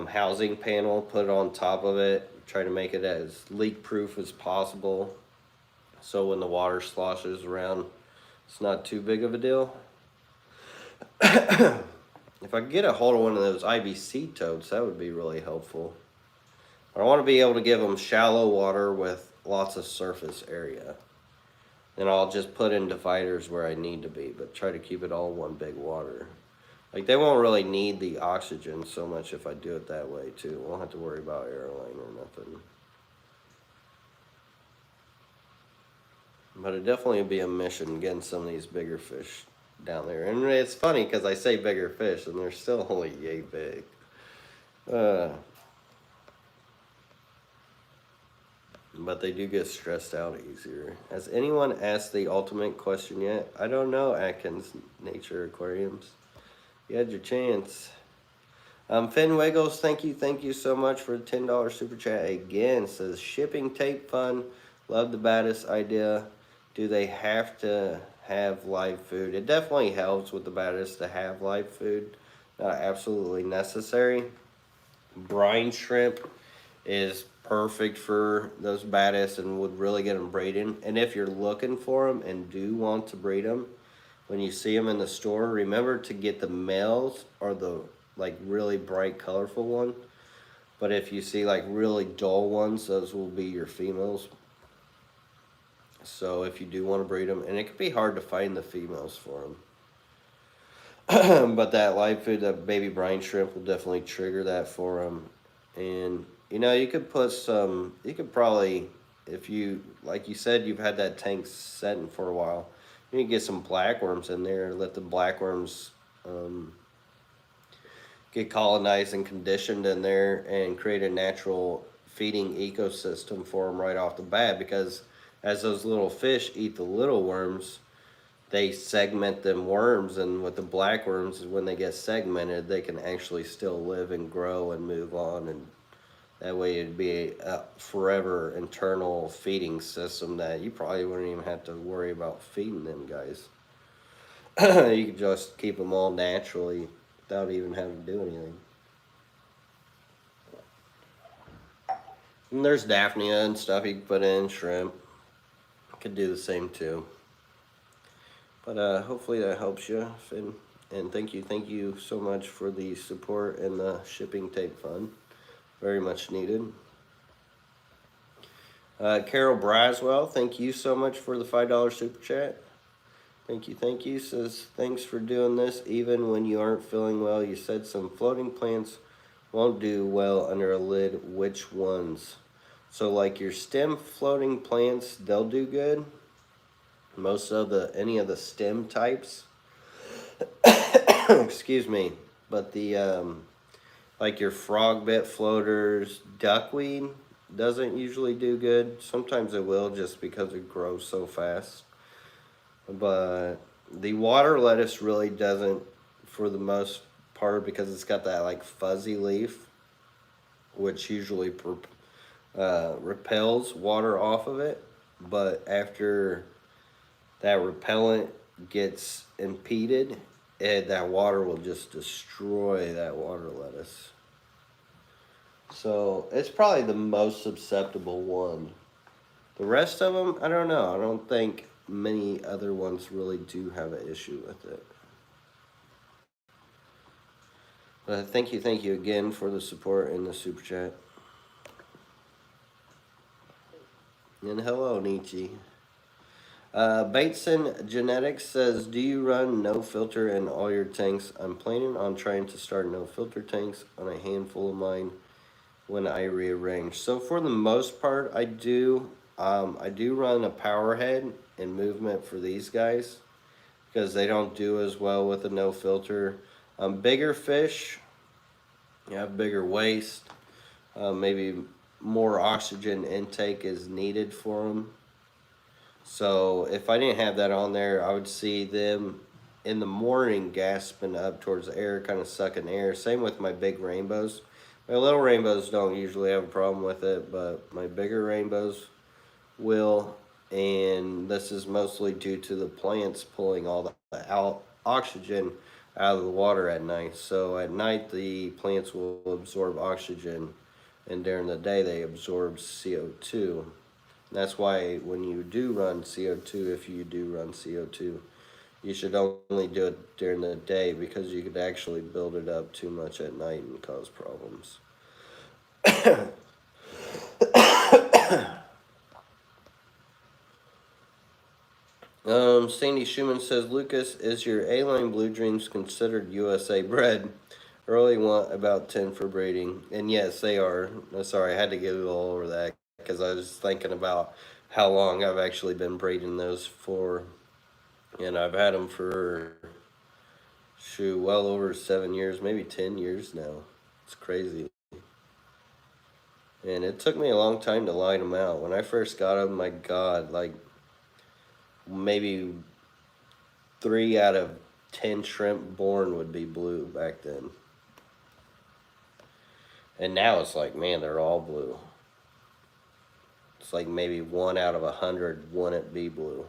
housing panel, put it on top of it, try to make it as leak proof as possible, so when the water sloshes around, it's not too big of a deal. If I could get a hold of one of those IBC totes, that would be really helpful. I want to be able to give them shallow water with lots of surface area. Then I'll just put in dividers where I need to be, but try to keep it all one big water. Like, they won't really need the oxygen so much if I do it that way too. Won't have to worry about airline or nothing. But it definitely would be a mission getting some of these bigger fish down there. And it's funny because I say bigger fish and they're still only yay big. But they do get stressed out easier. Has anyone asked the ultimate question yet? I don't know, Atkins Nature Aquariums. You had your chance. Finn Wiggles, thank you so much for the $10 super chat again. Says, shipping tape fun. Love the baddest idea. Do they have to have live food? It definitely helps with the baddest to have live food. Not absolutely necessary. Brine shrimp is perfect for those baddest and would really get them breeding. And if you're looking for them and do want to breed them, when you see them in the store, remember to get the males or the like really bright colorful one. But if you see like really dull ones, those will be your females. So if you do want to breed them, and it can be hard to find the females for them. But that live food, that baby brine shrimp will definitely trigger that for them. And you know, you could put some, you could probably, if you, like you said, you've had that tank setting for a while, you can get some blackworms in there, let the blackworms get colonized and conditioned in there and create a natural feeding ecosystem for them right off the bat. Because as those little fish eat the little worms, they segment them worms, and with the blackworms, when they get segmented, they can actually still live and grow and move on, and that way it'd be a forever internal feeding system that you probably wouldn't even have to worry about feeding them guys. You could just keep them all naturally without even having to do anything. And there's Daphnia and stuff you can put in, shrimp. Could do the same too. But hopefully that helps you, Finn. And thank you so much for the support and the shipping tape fund. Very much needed. Carol Braswell, thank you so much for the $5 super chat. Thank you. Says, thanks for doing this. Even when you aren't feeling well, you said some floating plants won't do well under a lid. Which ones? So like your stem floating plants, they'll do good. Most of any of the stem types. Excuse me. But the like your frog bit floaters, duckweed doesn't usually do good. Sometimes it will just because it grows so fast. But the water lettuce really doesn't, for the most part, because it's got that like fuzzy leaf, which usually repels water off of it. But after that repellent gets impeded, that water will just destroy that water lettuce. So it's probably the most susceptible one. The rest of them, I don't know. I don't think many other ones really do have an issue with it. But thank you again for the support in the super chat. And hello, Nietzsche. Bateson Genetics says, do you run no filter in all your tanks? I'm planning on trying to start no filter tanks on a handful of mine when I rearrange. So for the most part, I do run a power head and movement for these guys because they don't do as well with a no filter. Bigger fish, you have bigger waste, maybe more oxygen intake is needed for them. So if I didn't have that on there, I would see them in the morning gasping up towards the air, kind of sucking air. Same with my big rainbows. My little rainbows don't usually have a problem with it, but my bigger rainbows will. And this is mostly due to the plants pulling all the oxygen out of the water at night. So at night, the plants will absorb oxygen, and during the day, they absorb CO2. That's why when you do run CO2, if you do run CO2, you should only do it during the day because you could actually build it up too much at night and cause problems. Sandy Schumann says, Lucas, is your A-line Blue Dreams considered USA bred? Early want about 10 for breeding. And yes, they are. Sorry, I had to get a little over that because I was thinking about how long I've actually been breeding those for. And I've had them for, well over 7 years, maybe 10 years now. It's crazy. And it took me a long time to line them out. When I first got them, my God, like maybe 3 out of 10 shrimp born would be blue back then. And now it's like, man, they're all blue. It's like maybe 1 out of 100 wouldn't be blue.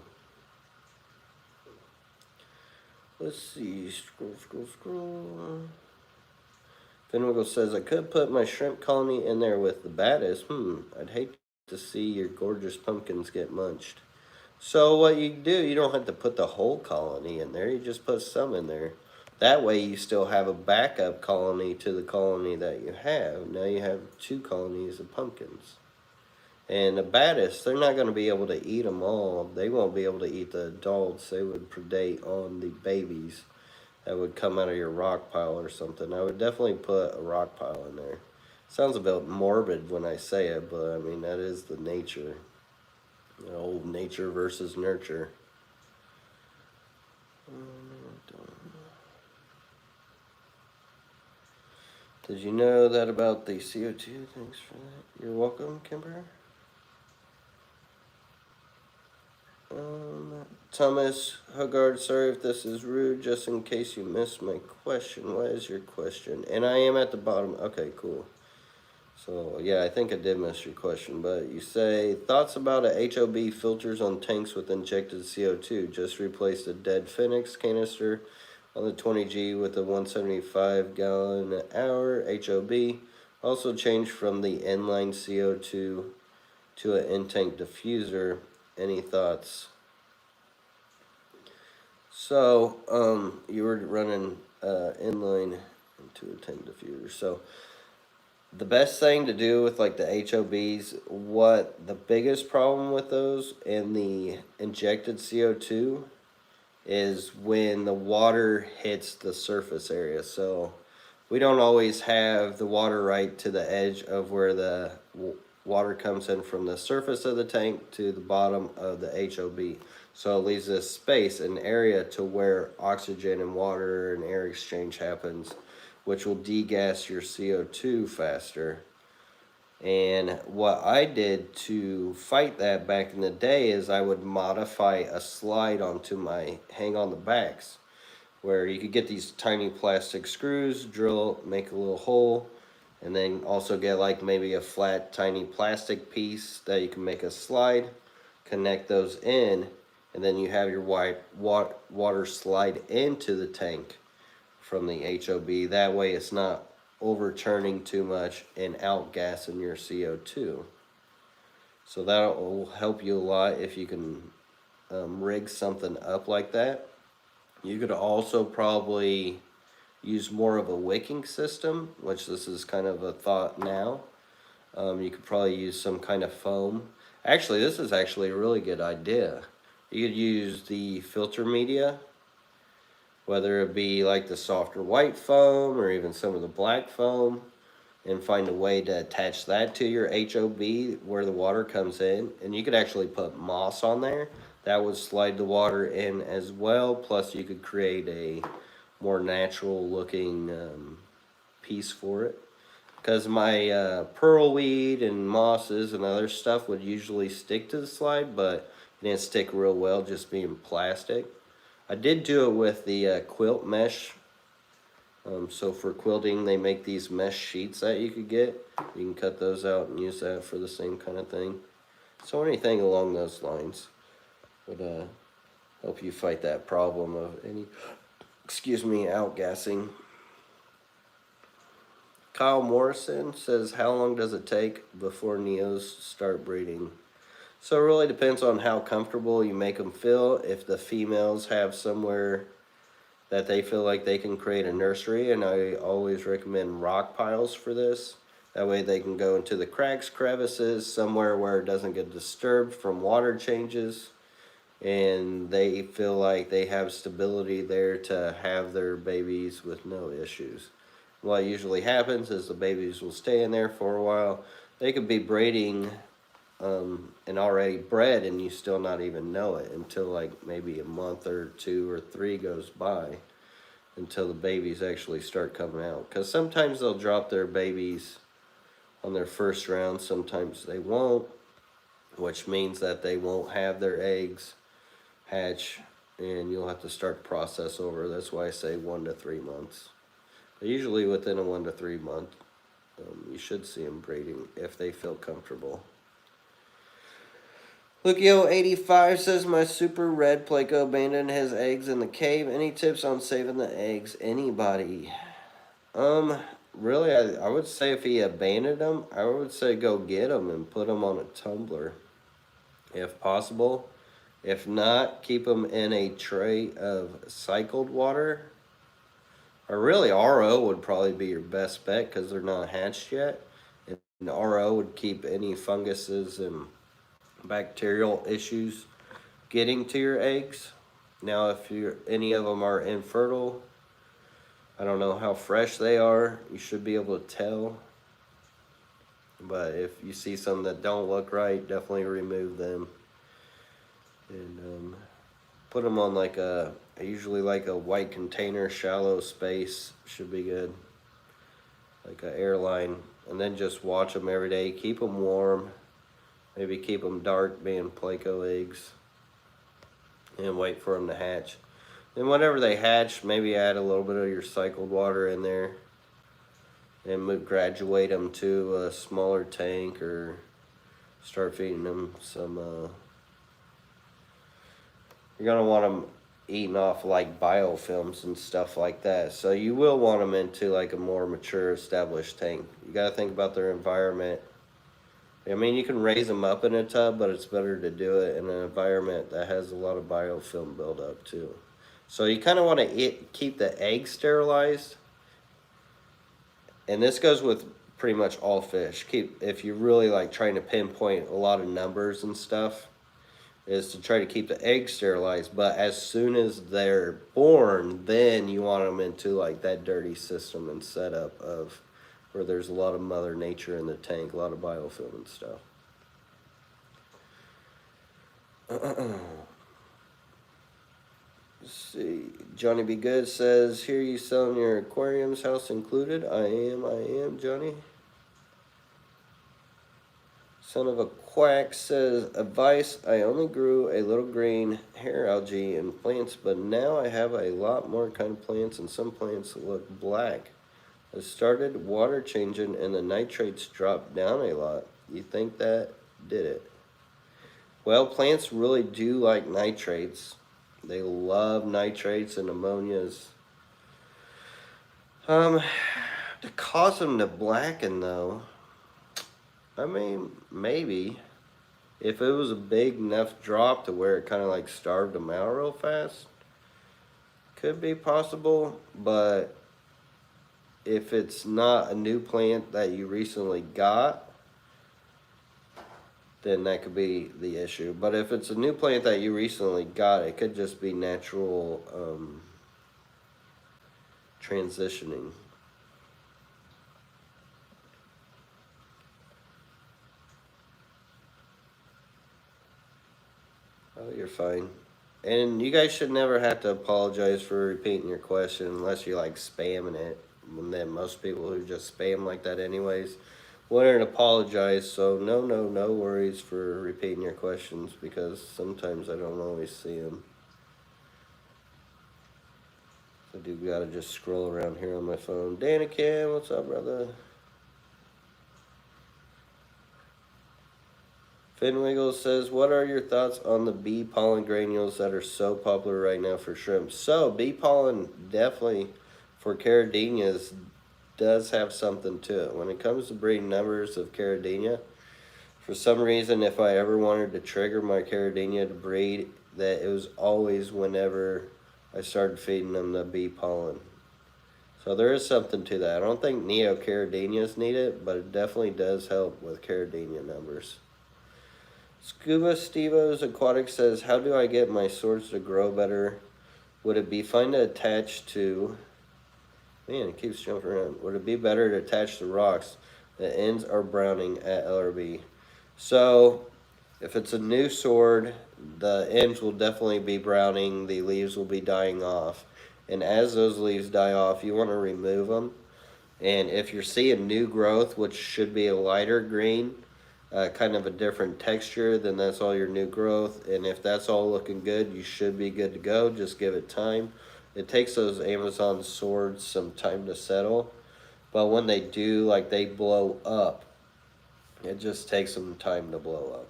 Let's see, scroll. Pennywort says, I could put my shrimp colony in there with the baddest. I'd hate to see your gorgeous pumpkins get munched. So what you do, you don't have to put the whole colony in there. You just put some in there. That way you still have a backup colony to the colony that you have. Now you have 2 colonies of pumpkins. And the baddest, they're not going to be able to eat them all. They won't be able to eat the adults. They would predate on the babies that would come out of your rock pile or something. I would definitely put a rock pile in there. Sounds a bit morbid when I say it, but I mean, that is the nature. The old nature versus nurture. Did you know that about the CO2? Thanks for that. You're welcome, Kimber. Thomas Huggard, sorry if this is rude, just in case you missed my question. What is your question? And I am at the bottom. Okay, cool. So, yeah, I think I did miss your question, but you say, thoughts about a HOB filters on tanks with injected CO2. Just replaced a dead Phoenix canister on the 20G with a 175 gallon an hour HOB. Also changed from the inline CO2 to an in-tank diffuser. Any thoughts? So, you were running inline into a tank diffuser. So, the best thing to do with like the HOBs, what the biggest problem with those and the injected CO2 is when the water hits the surface area. So we don't always have the water right to the edge of where the water comes in from the surface of the tank to the bottom of the HOB. So it leaves this space, an area to where oxygen and water and air exchange happens, which will degas your CO2 faster. And what I did to fight that back in the day is I would modify a slide onto my hang on the backs, where you could get these tiny plastic screws, drill, make a little hole, and then also get like maybe a flat tiny plastic piece that you can make a slide, connect those in, and then you have your water slide into the tank from the HOB. That way it's not overturning too much and outgassing your CO2. So that will help you a lot if you can rig something up like that. You could also probably use more of a wicking system, which this is kind of a thought now. You could probably use some kind of foam. Actually, this is actually a really good idea. You could use the filter media, whether it be like the softer white foam or even some of the black foam, and find a way to attach that to your HOB where the water comes in. And you could actually put moss on there. That would slide the water in as well. Plus you could create a more natural looking piece for it. Because my pearl weed and mosses and other stuff would usually stick to the slide, but it didn't stick real well just being plastic. I did do it with the quilt mesh. So for quilting, they make these mesh sheets that you could get. You can cut those out and use that for the same kind of thing. So anything along those lines would help you fight that problem of any, outgassing. Kyle Morrison says, how long does it take before Neos start breeding? So it really depends on how comfortable you make them feel. If the females have somewhere that they feel like they can create a nursery, and I always recommend rock piles for this. That way they can go into the cracks, crevices, somewhere where it doesn't get disturbed from water changes, and they feel like they have stability there to have their babies with no issues. What usually happens is the babies will stay in there for a while. They could be breeding and already bred, and you still not even know it until like maybe a month or 2 or 3 goes by until the babies actually start coming out. Because sometimes they'll drop their babies on their first round, sometimes they won't, which means that they won't have their eggs hatch, and you'll have to start the process over. That's why I say 1 to 3 months. But usually within a 1 to 3 month, you should see them breeding if they feel comfortable. Lukio85 says, my super red Placo abandoned his eggs in the cave. Any tips on saving the eggs? Anybody? Really, I would say if he abandoned them, I would say go get them and put them on a tumbler, if possible. If not, keep them in a tray of cycled water. Or really, RO would probably be your best bet because they're not hatched yet. And RO would keep any funguses and bacterial issues getting to your eggs. Now, if any of them are infertile, I don't know how fresh they are. You should be able to tell. But if you see some that don't look right, definitely remove them. And put them on like I usually like a white container, shallow space, should be good. Like an airline. And then just watch them every day. Keep them warm. Maybe keep them dark, being Placo eggs. And wait for them to hatch. Then whenever they hatch, maybe add a little bit of your cycled water in there. And graduate them to a smaller tank, or start feeding them some, you're going to want them eating off like biofilms and stuff like that. So you will want them into like a more mature, established tank. You got to think about their environment. I mean, you can raise them up in a tub, but it's better to do it in an environment that has a lot of biofilm buildup too. So you kind of want to keep the eggs sterilized. And this goes with pretty much all fish. If you're really like trying to pinpoint a lot of numbers and stuff, is to try to keep the eggs sterilized. But as soon as they're born, then you want them into like that dirty system and setup of where there's a lot of Mother Nature in the tank, a lot of biofilm and stuff. Let's see. Johnny Be Good says, "Here you selling your aquariums, house included?" I am, Johnny. Son of a Quack says, "Advice, I only grew a little green hair algae in plants, but now I have a lot more kind of plants, and some plants look black. I started water changing and the nitrates dropped down a lot. You think that did it?" Well, plants really do like nitrates. They love nitrates and ammonias. To cause them to blacken, though, I mean, maybe. If it was a big enough drop to where it kind of like starved them out real fast, could be possible. But if it's not a new plant that you recently got, then that could be the issue. But if it's a new plant that you recently got, it could just be natural transitioning. Oh, you're fine. And you guys should never have to apologize for repeating your question unless you're like spamming it. And then most people who just spam like that anyways wouldn't apologize. So no worries for repeating your questions, because sometimes I don't always see them. I do gotta just scroll around here on my phone. Danican, what's up, brother? Finwiggle says, "What are your thoughts on the bee pollen granules that are so popular right now for shrimp?" So, bee pollen definitely for caridinias does have something to it. When it comes to breeding numbers of caridinia, for some reason, if I ever wanted to trigger my caridinia to breed, that it was always whenever I started feeding them the bee pollen. So there is something to that. I don't think neocaridinias need it, but it definitely does help with caridinia numbers. Scuba Stevo's Aquatics says, "How do I get my swords to grow better? Would it be fun to attach to..." Man, it keeps jumping around. "Would it be better to attach to rocks? The ends are browning at LRB." So, if it's a new sword, the ends will definitely be browning. The leaves will be dying off. And as those leaves die off, you want to remove them. And if you're seeing new growth, which should be a lighter green, kind of a different texture, then that's all your new growth. And if that's all looking good, you should be good to go. Just give it time. It takes those Amazon swords some time to settle, but when they do, like, they blow up. It just takes them time to blow up.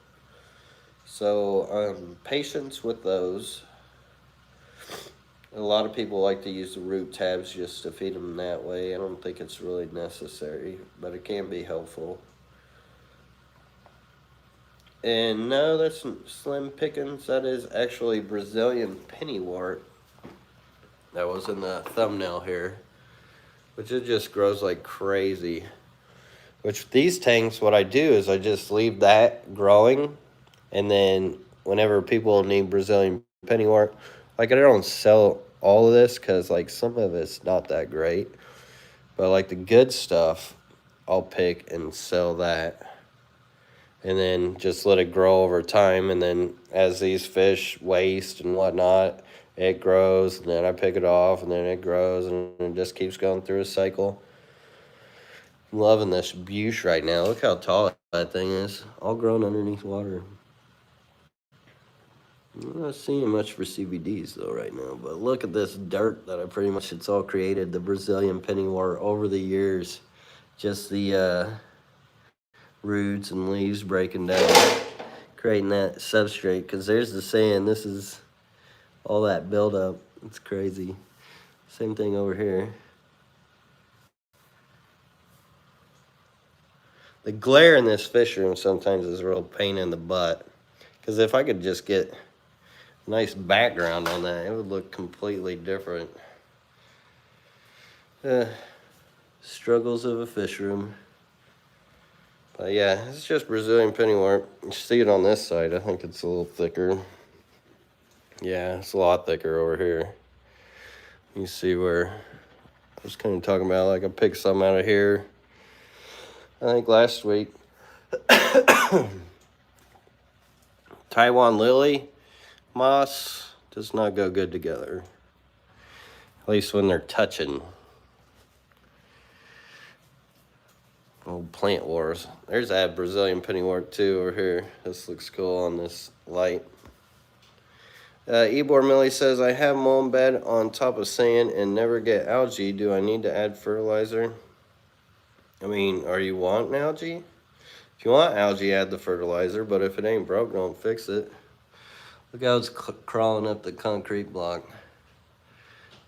So patience with those. A lot of people like to use the root tabs just to feed them that way. I don't think it's really necessary, but it can be helpful. And no, that's Slim Pickens. That is actually Brazilian Pennywort. That was in the thumbnail here. Which it just grows like crazy. Which these tanks, what I do is I just leave that growing. And then whenever people need Brazilian Pennywort, like, I don't sell all of this because like some of it's not that great. But like the good stuff, I'll pick and sell that. And then just let it grow over time. And then as these fish waste and whatnot, it grows. And then I pick it off, and then it grows. And it just keeps going through a cycle. I'm loving this bush right now. Look how tall that thing is. All grown underneath water. I'm not seeing much for CBDs though right now. But look at this dirt that I pretty much, it's all created. The Brazilian Pennywort over the years. Just the... roots and leaves breaking down, creating that substrate. Because there's the sand. This is all that buildup. It's crazy. Same thing over here. The glare in this fish room sometimes is a real pain in the butt. Because if I could just get a nice background on that, it would look completely different. Struggles of a fish room. But yeah, it's just Brazilian Pennywort. You see it on this side. I think it's a little thicker. Yeah, it's a lot thicker over here. You see where I was kind of talking about, like, I picked some out of here. I think last week. Taiwan lily, moss does not go good together. At least when they're touching. Old plant wars. There's that Brazilian Pennywort too over here. This looks cool on this light. Ebor Millie says, I have Moonbed on top of sand and never get algae. Do I need to add fertilizer? I mean, are you wanting algae? If you want algae, add the fertilizer, but if it ain't broke, don't fix it. Look how it's crawling up the concrete block.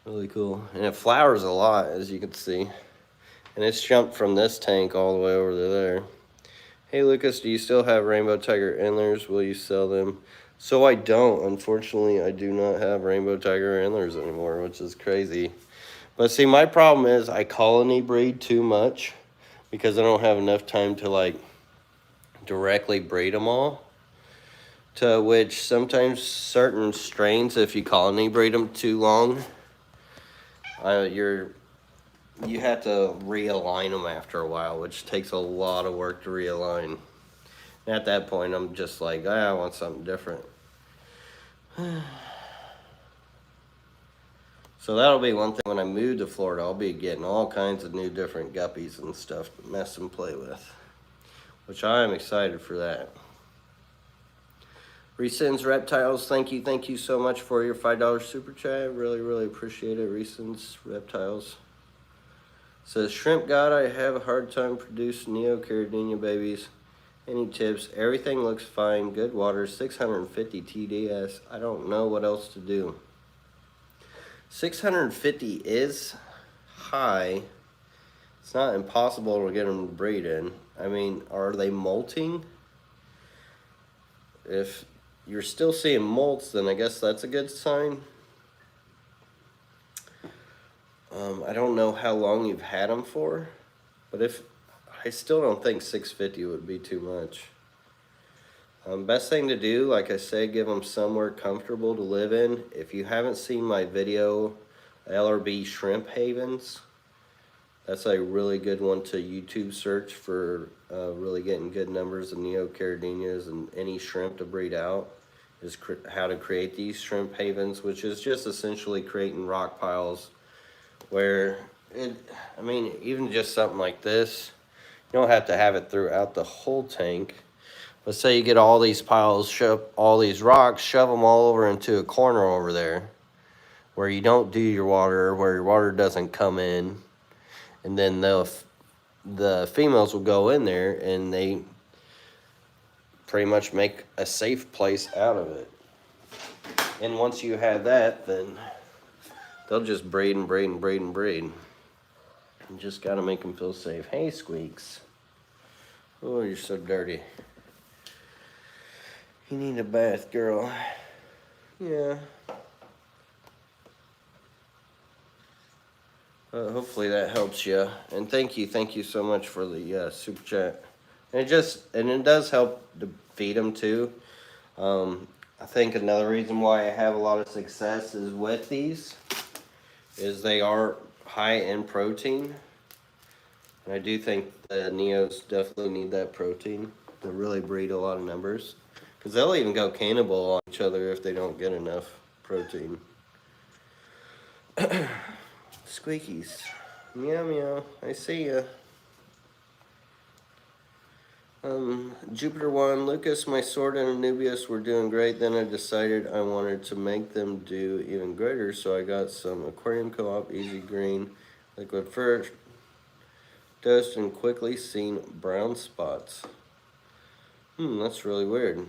Really cool. And it flowers a lot, as you can see. And it's jumped from this tank all the way over to there. Hey Lucas, do you still have Rainbow Tiger Antlers? Will you sell them? So I don't. Unfortunately, I do not have Rainbow Tiger Antlers anymore, which is crazy. But see, my problem is I colony breed too much because I don't have enough time to like directly breed them all. To which sometimes certain strains, if you colony breed them too long, you have to realign them after a while, which takes a lot of work to realign. And at that point, I'm just like, I want something different. So that'll be one thing when I move to Florida. I'll be getting all kinds of new different guppies and stuff to mess and play with, which I am excited for that. Resins Reptiles, thank you so much for your $5 super chat. Really appreciate it. Resins Reptiles says, Shrimp God, I have a hard time producing Neocaridina babies. Any tips? Everything looks fine. Good water. 650 TDS. I don't know what else to do. 650 is high. It's not impossible to get them to breed in. I mean, are they molting? If you're still seeing molts, then I guess that's a good sign. I don't know how long you've had them for, but I still don't think 650 would be too much. Best thing to do, like I said, give them somewhere comfortable to live in. If you haven't seen my video, LRB Shrimp Havens, that's a really good one to YouTube search for really getting good numbers of Neocaridinas and any shrimp to breed out, is how to create these shrimp havens, which is just essentially creating rock piles where I mean, even just something like this, you don't have to have it throughout the whole tank. Let's say you get all these piles, shove all these rocks, shove them all over into a corner over there where you don't do your water, where your water doesn't come in, and then the females will go in there and they pretty much make a safe place out of it. And once you have that, then they'll just breed and breed and breed and breed. You just gotta make them feel safe. Hey, Squeaks. Oh, you're so dirty. You need a bath, girl. Yeah. Hopefully that helps you. And thank you so much for the super chat. And it does help to feed them too. I think another reason why I have a lot of success is with these is they are high in protein. And I do think the Neos definitely need that protein to really breed a lot of numbers. Because they'll even go cannibal on each other if they don't get enough protein. Squeakies. Meow meow. I see ya. Jupiter 1, Lucas, my sword and Anubias were doing great. Then I decided I wanted to make them do even greater. So I got some Aquarium Co-op Easy Green liquid first. Dosed and quickly seen brown spots. That's really weird.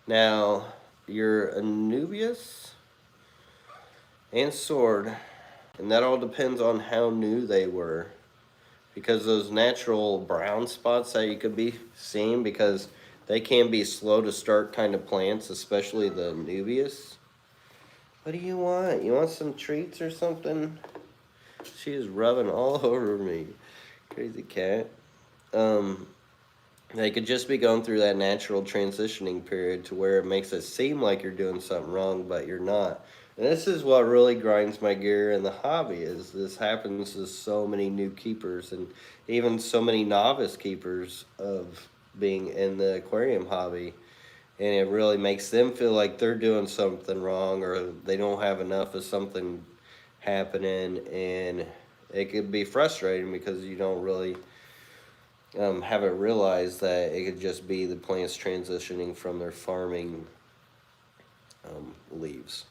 Now, your Anubias and sword, and that all depends on how new they were. Because those natural brown spots that you could be seeing, because they can be slow to start kind of plants, especially the Anubias. What do you want? You want some treats or something? She is rubbing all over me. Crazy cat. They could just be going through that natural transitioning period to where it makes it seem like you're doing something wrong, but you're not. And this is what really grinds my gear in the hobby, is this happens to so many new keepers and even so many novice keepers of being in the aquarium hobby. And it really makes them feel like they're doing something wrong or they don't have enough of something happening. And it could be frustrating because you don't really haven't realized that it could just be the plants transitioning from their farming leaves.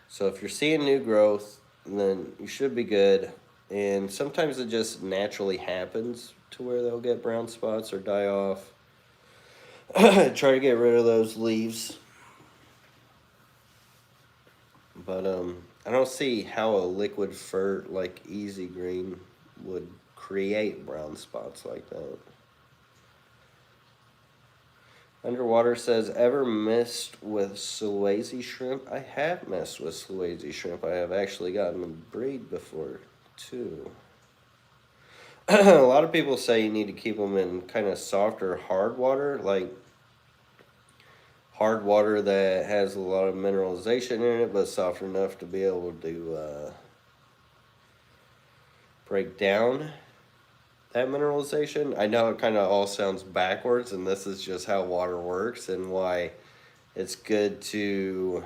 So if you're seeing new growth, then you should be good. And sometimes it just naturally happens to where they'll get brown spots or die off. Try to get rid of those leaves. But I don't see how a liquid fert like Easy Green would create brown spots like that. Underwater says, ever messed with Swayze shrimp? I have messed with Swayze shrimp. I have actually gotten them breed before, too. A lot of people say you need to keep them in kind of softer hard water, like hard water that has a lot of mineralization in it, but soft enough to be able to break down that mineralization. I know it kind of all sounds backwards, and this is just how water works and why it's good to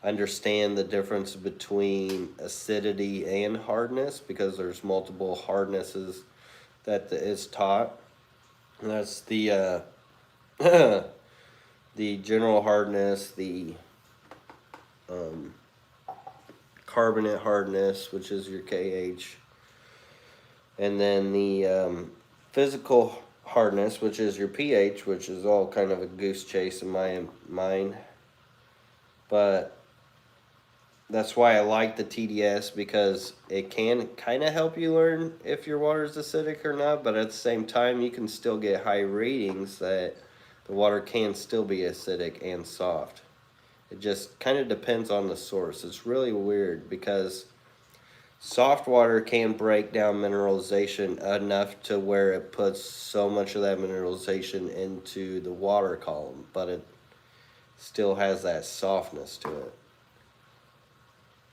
understand the difference between acidity and hardness, because there's multiple hardnesses that is taught. And that's the the general hardness, the carbonate hardness, which is your KH, and then the physical hardness, which is your pH, which is all kind of a goose chase in my mind. But that's why I like the TDS, because it can kind of help you learn if your water is acidic or not, but at the same time you can still get high readings that the water can still be acidic and soft. It just kind of depends on the source. It's really weird because soft water can break down mineralization enough to where it puts so much of that mineralization into the water column, but it still has that softness to it.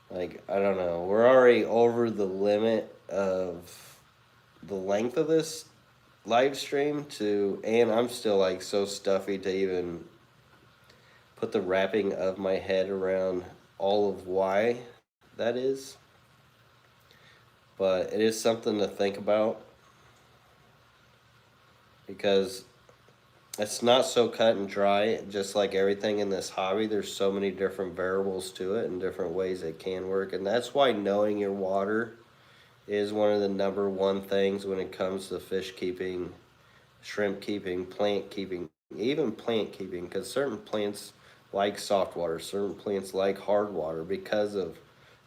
Like, I don't know, we're already over the limit of the length of this live stream and I'm still like so stuffy to even put the wrapping of my head around all of why that is. But it is something to think about, because it's not so cut and dry. Just like everything in this hobby, there's so many different variables to it and different ways it can work. And that's why knowing your water is one of the #1 things when it comes to fish keeping, shrimp keeping, plant keeping, even plant keeping, because certain plants like soft water, certain plants like hard water because of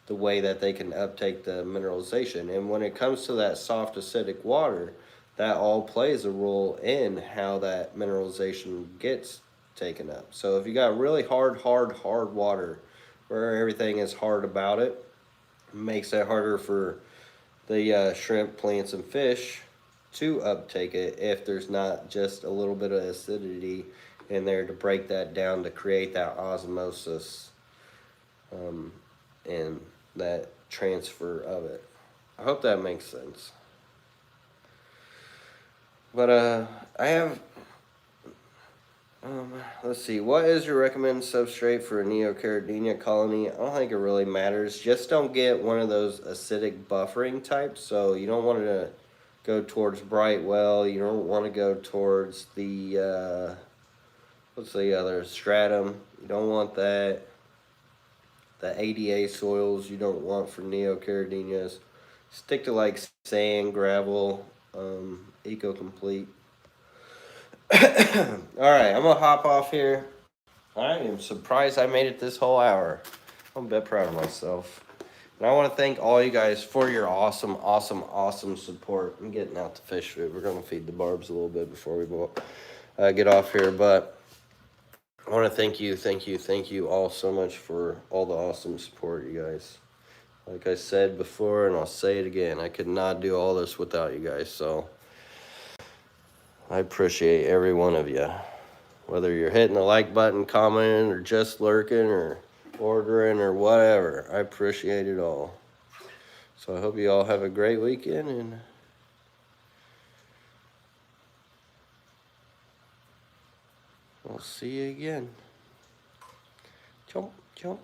the way that they can uptake the mineralization. And when it comes to that soft acidic water, that all plays a role in how that mineralization gets taken up. So if you got really hard water where everything is hard about it, it makes it harder for the shrimp, plants, and fish to uptake it if there's not just a little bit of acidity in there to break that down to create that osmosis and that transfer of it. I hope that makes sense. But I have, let's see, what is your recommended substrate for a Neocaridina colony? I don't think it really matters. Just don't get one of those acidic buffering types. So you don't want to go towards Brightwell. You don't want to go towards the, what's the other, Stratum. You don't want that. The ADA soils you don't want for Neocaridinas. Stick to like sand, gravel, Eco-Complete. Alright, I'm gonna hop off here. I am surprised I made it this whole hour. I'm a bit proud of myself. And I want to thank all you guys for your awesome support. I'm getting out the fish food. We're gonna feed the barbs a little bit before we get off here, but I want to thank you all so much for all the awesome support, you guys. Like I said before, and I'll say it again, I could not do all this without you guys, so I appreciate every one of you. Whether you're hitting the like button, commenting, or just lurking, or ordering or whatever. I appreciate it all. So I hope you all have a great weekend, and I'll see you again. Chomp, chomp.